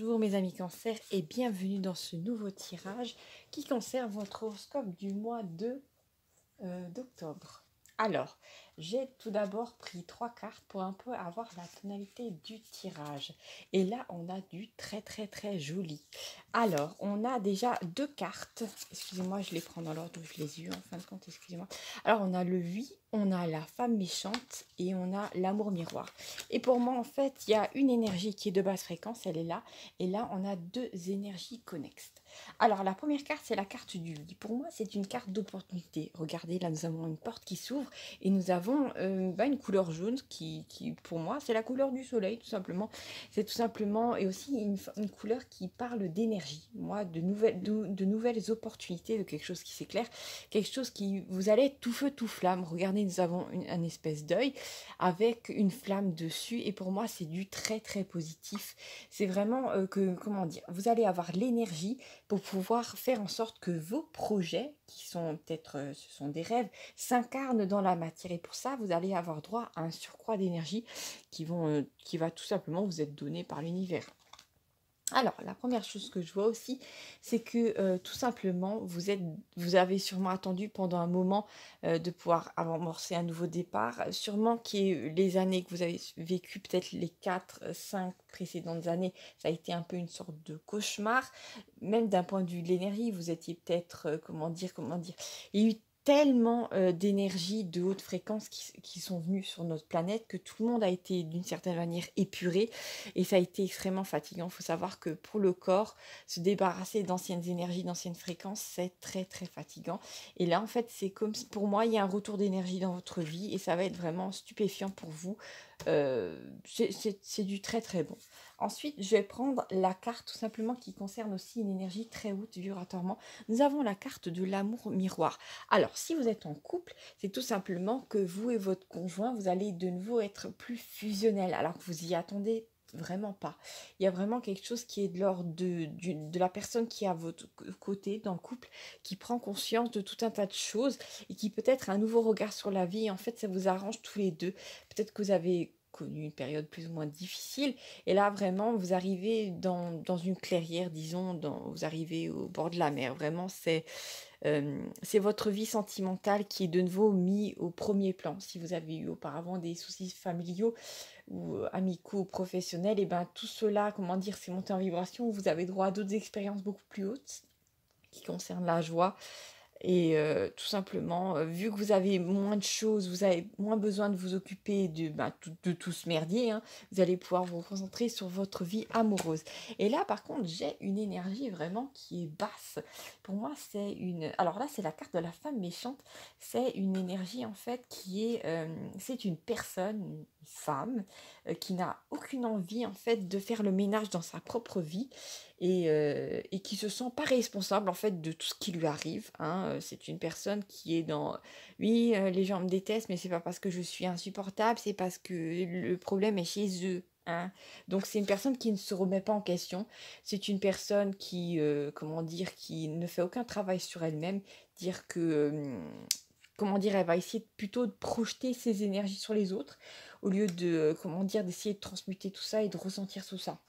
Bonjour mes amis Cancer et bienvenue dans ce nouveau tirage qui concerne votre horoscope du mois d'octobre. Alors, j'ai tout d'abord pris 3 cartes pour un peu avoir la tonalité du tirage. Et là, on a du très joli. Alors, on a déjà 2 cartes. Excusez-moi, je les prends dans l'ordre où je les ai eues en fin de compte, excusez-moi. Alors, on a le oui, on a la femme méchante et on a l'amour miroir. Et pour moi, en fait, il y a une énergie qui est de basse fréquence, elle est là. Et là, on a 2 énergies connexes. Alors, la première carte, c'est la carte du oui. Pour moi, c'est une carte d'opportunité. Regardez, là, nous avons une porte qui s'ouvre et nous avons une couleur jaune qui, pour moi, c'est la couleur du soleil, tout simplement. C'est tout simplement, et aussi une couleur qui parle d'énergie. Moi, de nouvelles opportunités, de quelque chose qui s'éclaire, quelque chose qui, vous allez être tout feu, tout flamme. Regardez, nous avons un espèce d'œil avec une flamme dessus et pour moi, c'est du très positif. C'est vraiment comment dire, vous allez avoir l'énergie pour pouvoir faire en sorte que vos projets, qui sont peut-être, ce sont des rêves, s'incarnent dans la matière. Et pour ça, vous allez avoir droit à un surcroît d'énergie qui va tout simplement vous être donné par l'univers. Alors, la première chose que je vois aussi, c'est que tout simplement, vous avez sûrement attendu pendant un moment de pouvoir amorcer un nouveau départ. Sûrement que les années que vous avez vécues, peut-être les 4, 5 précédentes années, ça a été un peu une sorte de cauchemar. Même d'un point de vue de l'énergie, vous étiez peut-être, comment dire, il y a eu tellement d'énergie de haute fréquence qui sont venues sur notre planète que tout le monde a été d'une certaine manière épuré et ça a été extrêmement fatigant. Il faut savoir que pour le corps, se débarrasser d'anciennes énergies, d'anciennes fréquences, c'est très fatigant. Et là, en fait, c'est comme si, pour moi, il y a un retour d'énergie dans votre vie et ça va être vraiment stupéfiant pour vous. C'est du très bon. Ensuite, je vais prendre la carte tout simplement qui concerne aussi une énergie très haute vibratoirement. Nous avons la carte de l'amour miroir. Alors, si vous êtes en couple, c'est tout simplement que vous et votre conjoint, vous allez de nouveau être plus fusionnel alors que vous y attendez vraiment pas. Il y a vraiment quelque chose qui est de l'ordre de la personne qui est à votre côté dans le couple, qui prend conscience de tout un tas de choses et qui peut-être a un nouveau regard sur la vie. En fait, ça vous arrange tous les deux. Peut-être que vous avez connu une période plus ou moins difficile et là vraiment vous arrivez dans une clairière, disons, vous arrivez au bord de la mer. Vraiment, c'est votre vie sentimentale qui est de nouveau mise au premier plan. Si vous avez eu auparavant des soucis familiaux ou amicaux ou professionnels, et ben tout cela, comment dire, c'est monté en vibration. Vous avez droit à d'autres expériences beaucoup plus hautes qui concernent la joie. Et tout simplement, vu que vous avez moins de choses, vous avez moins besoin de vous occuper de tout ce merdier, hein, vous allez pouvoir vous concentrer sur votre vie amoureuse. Et là, par contre, j'ai une énergie vraiment qui est basse. Pour moi, c'est une... Alors là, c'est la carte de la femme méchante. C'est une énergie, en fait, qui est... c'est une personne, une femme, qui n'a aucune envie, en fait, de faire le ménage dans sa propre vie et qui se sent pas responsable en fait de tout ce qui lui arrive, hein. C'est une personne qui est dans oui, les gens me détestent, mais c'est pas parce que je suis insupportable, c'est parce que le problème est chez eux, hein. Donc c'est une personne qui ne se remet pas en question, c'est une personne qui comment dire, qui ne fait aucun travail sur elle-même, dire que comment dire, elle va essayer plutôt de projeter ses énergies sur les autres au lieu de comment dire, d'essayer de transmuter tout ça et de ressentir tout ça.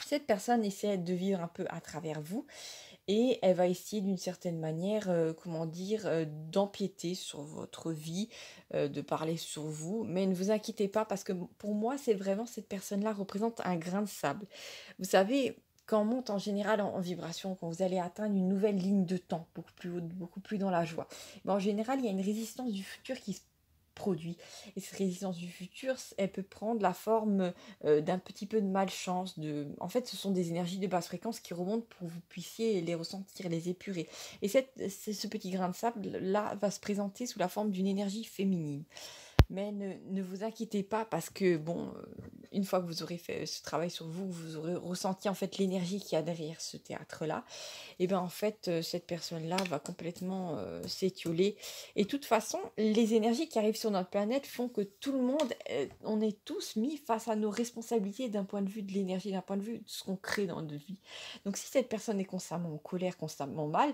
Cette personne essaie de vivre un peu à travers vous et elle va essayer d'une certaine manière, comment dire, d'empiéter sur votre vie, de parler sur vous. Mais ne vous inquiétez pas parce que pour moi, c'est vraiment cette personne-là représente un grain de sable. Vous savez, quand on monte en général en vibration, quand vous allez atteindre une nouvelle ligne de temps, beaucoup plus haute, beaucoup plus dans la joie, ben, en général, il y a une résistance du futur qui se produit. Et cette résistance du futur, elle peut prendre la forme d'un petit peu de malchance. En fait, ce sont des énergies de basse fréquence qui remontent pour que vous puissiez les ressentir, les épurer. Et ce petit grain de sable-là va se présenter sous la forme d'une énergie féminine. Mais ne vous inquiétez pas parce que, bon, une fois que vous aurez fait ce travail sur vous, vous aurez ressenti en fait l'énergie qu'il y a derrière ce théâtre-là. Et bien en fait, cette personne-là va complètement s'étioler. Et de toute façon, les énergies qui arrivent sur notre planète font que tout le monde, on est tous mis face à nos responsabilités d'un point de vue de l'énergie, d'un point de vue de ce qu'on crée dans notre vie. Donc si cette personne est constamment en colère, constamment mal,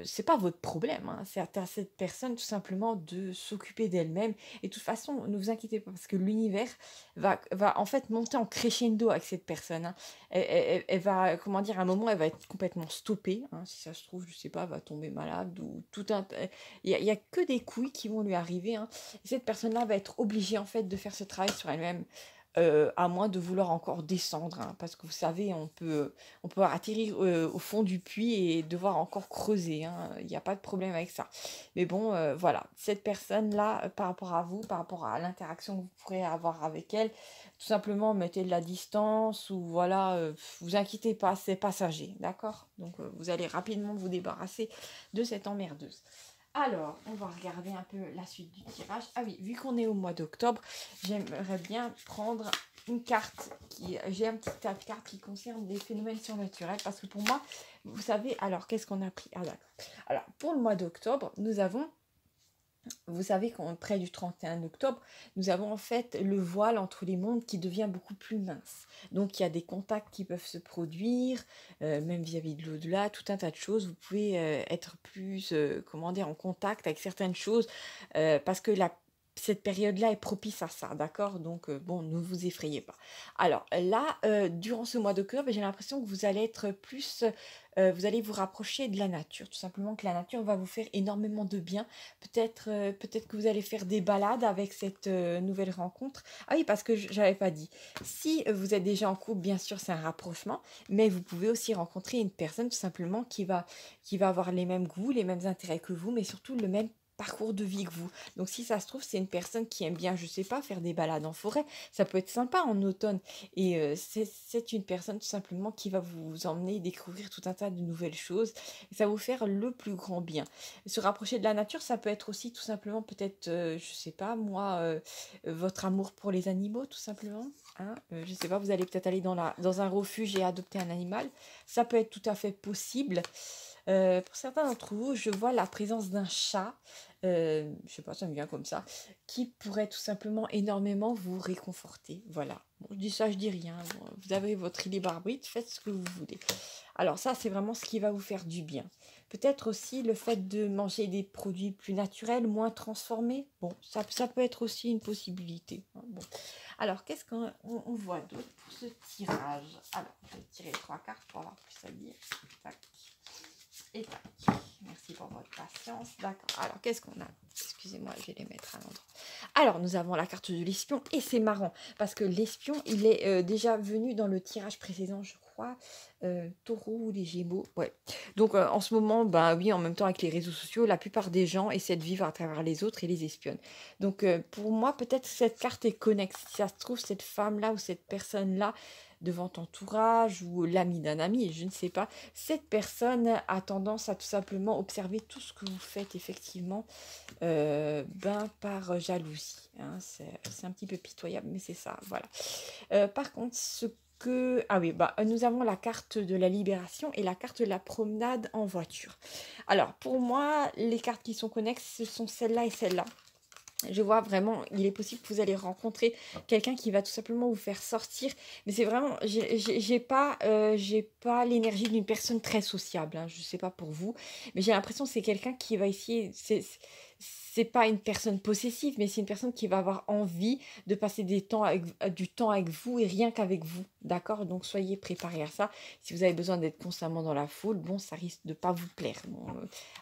c'est pas votre problème, hein. C'est à cette personne tout simplement de s'occuper d'elle-même. Et de toute façon, ne vous inquiétez pas, parce que l'univers va en fait monter en crescendo avec cette personne, hein. Elle va, comment dire, à un moment, elle va être complètement stoppée, hein. Si ça se trouve, je sais pas, elle va tomber malade ou tout un... il y a que des couilles qui vont lui arriver, hein. Et cette personne-là va être obligée en fait de faire ce travail sur elle-même. À moins de vouloir encore descendre, hein, parce que vous savez, on peut atterrir au fond du puits et devoir encore creuser, hein. Il n'y a pas de problème avec ça. Mais bon, voilà, cette personne-là, par rapport à vous, par rapport à l'interaction que vous pourrez avoir avec elle, tout simplement mettez de la distance ou voilà, vous inquiétez pas, c'est passager, d'accord? Donc vous allez rapidement vous débarrasser de cette emmerdeuse. Alors, on va regarder un peu la suite du tirage. Ah oui, vu qu'on est au mois d'octobre, j'aimerais bien prendre une carte. J'ai un petit tas de cartes qui concernent des phénomènes surnaturels. Parce que pour moi, vous savez, alors qu'est-ce qu'on a pris? Ah d'accord. Alors, pour le mois d'octobre, nous avons... Vous savez près du 31 octobre, nous avons en fait le voile entre les mondes qui devient beaucoup plus mince. Donc il y a des contacts qui peuvent se produire, même vis-à-vis de l'au-delà, tout un tas de choses. Vous pouvez être plus, comment dire, en contact avec certaines choses parce que cette période-là est propice à ça, d'accord? Donc, bon, ne vous effrayez pas. Alors là, durant ce mois d'octobre, j'ai l'impression que vous allez être plus... vous allez vous rapprocher de la nature, tout simplement que la nature va vous faire énormément de bien. Peut-être que vous allez faire des balades avec cette nouvelle rencontre. Ah oui, parce que j'avais pas dit. Si vous êtes déjà en couple, bien sûr, c'est un rapprochement, mais vous pouvez aussi rencontrer une personne tout simplement qui va avoir les mêmes goûts, les mêmes intérêts que vous, mais surtout le même parcours de vie que vous. Donc si ça se trouve, c'est une personne qui aime bien, je sais pas, faire des balades en forêt. Ça peut être sympa en automne. Et c'est une personne tout simplement qui va vous emmener découvrir tout un tas de nouvelles choses. Et ça va vous faire le plus grand bien. Se rapprocher de la nature, ça peut être aussi tout simplement peut-être, je sais pas, moi, votre amour pour les animaux, tout simplement. Hein, je sais pas, vous allez peut-être aller dans un refuge et adopter un animal. Ça peut être tout à fait possible. Pour certains d'entre vous, je vois la présence d'un chat, je sais pas, ça me vient comme ça, qui pourrait tout simplement énormément vous réconforter. Voilà. Bon, je dis ça, je dis rien. Bon, vous avez votre libre arbitre, faites ce que vous voulez. Alors ça, c'est vraiment ce qui va vous faire du bien. Peut-être aussi le fait de manger des produits plus naturels, moins transformés. Bon, ça peut être aussi une possibilité, hein. Bon. Alors, qu'est-ce qu'on voit d'autre pour ce tirage? Alors, je vais tirer 3 cartes pour avoir plus à dire. Tac. Et tac. Merci pour votre patience. D'accord. Alors, qu'est-ce qu'on a? Excusez-moi, je vais les mettre à l'endroit. Alors, nous avons la carte de l'espion. Et c'est marrant, parce que l'espion, il est déjà venu dans le tirage précédent, je crois. Taureau ou les Gémeaux. Ouais. Donc, en ce moment, bah oui, en même temps, avec les réseaux sociaux, la plupart des gens essaient de vivre à travers les autres et les espionnent. Donc, pour moi, peut-être cette carte est connexe. Si ça se trouve, cette femme-là ou cette personne-là, de votre entourage ou l'ami d'un ami, je ne sais pas, cette personne a tendance à tout simplement observer tout ce que vous faites effectivement par jalousie, hein. C'est un petit peu pitoyable, mais c'est ça, voilà. Par contre, ah oui, bah, nous avons la carte de la libération et la carte de la promenade en voiture. Alors, pour moi, les cartes qui sont connexes, ce sont celle-là et celle-là. Je vois vraiment, il est possible que vous allez rencontrer quelqu'un qui va tout simplement vous faire sortir. Mais c'est vraiment, j'ai pas l'énergie d'une personne très sociable, hein. Je sais pas pour vous, mais j'ai l'impression que c'est quelqu'un qui va essayer. C'est pas une personne possessive, mais c'est une personne qui va avoir envie de passer du temps avec vous et rien qu'avec vous. D'accord? Donc soyez préparés à ça. Si vous avez besoin d'être constamment dans la foule, bon, ça risque de pas vous plaire. Bon,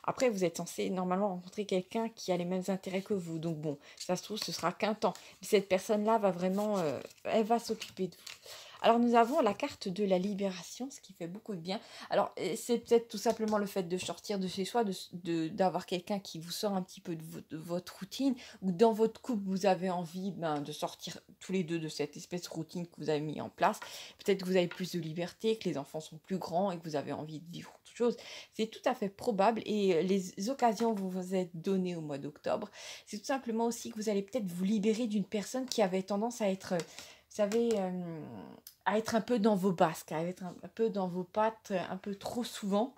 après, vous êtes censé normalement rencontrer quelqu'un qui a les mêmes intérêts que vous. Donc bon, ça se trouve, ce sera qu'un temps. Mais cette personne-là va vraiment, elle va s'occuper de vous. Alors nous avons la carte de la libération, ce qui fait beaucoup de bien. Alors c'est peut-être tout simplement le fait de sortir de chez soi, d'avoir quelqu'un qui vous sort un petit peu de votre routine, ou dans votre couple vous avez envie de sortir tous les deux de cette espèce de routine que vous avez mis en place. Peut-être que vous avez plus de liberté, que les enfants sont plus grands et que vous avez envie de vivre autre chose. C'est tout à fait probable et les occasions que vous vous êtes données au mois d'octobre, c'est tout simplement aussi que vous allez peut-être vous libérer d'une personne qui avait tendance à être... vous savez, à être un peu dans vos basques, à être un peu dans vos pattes, un peu trop souvent.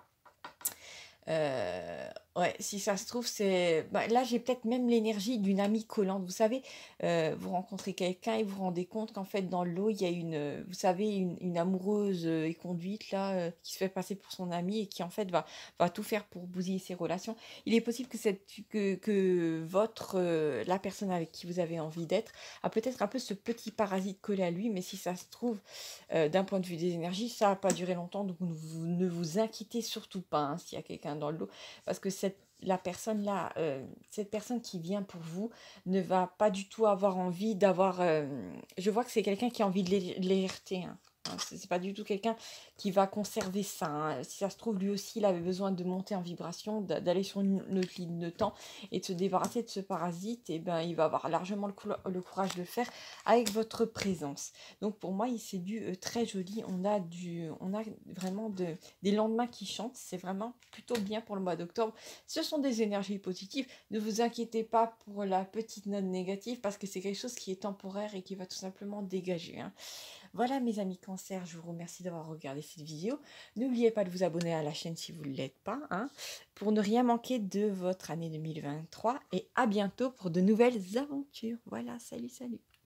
Ouais, si ça se trouve, c'est bah, là, j'ai peut-être même l'énergie d'une amie collante. Vous savez, vous rencontrez quelqu'un et vous vous rendez compte qu'en fait, dans l'eau, il y a vous savez, une amoureuse éconduite là, qui se fait passer pour son amie et qui en fait va tout faire pour bousiller ses relations. Il est possible que la personne avec qui vous avez envie d'être, a peut-être un peu ce petit parasite collé à lui, mais si ça se trouve, d'un point de vue des énergies, ça va pas durer longtemps, donc ne vous inquiétez surtout pas hein, s'il y a quelqu'un dans l'eau parce que la personne là, cette personne qui vient pour vous ne va pas du tout avoir envie d'avoir. Je vois que c'est quelqu'un qui a envie de légèreté. Hein. Hein, c'est pas du tout quelqu'un qui va conserver ça. Hein. Si ça se trouve, lui aussi, il avait besoin de monter en vibration, d'aller sur une autre ligne de temps et de se débarrasser de ce parasite. Et ben, il va avoir largement le courage de le faire avec votre présence. Donc pour moi, c'est très joli. On a vraiment des lendemains qui chantent. C'est vraiment plutôt bien pour le mois d'octobre. Ce sont des énergies positives. Ne vous inquiétez pas pour la petite note négative parce que c'est quelque chose qui est temporaire et qui va tout simplement dégager. Hein. Voilà mes amis cancer, je vous remercie d'avoir regardé cette vidéo. N'oubliez pas de vous abonner à la chaîne si vous ne l'êtes pas, hein, pour ne rien manquer de votre année 2023 et à bientôt pour de nouvelles aventures. Voilà, salut, salut.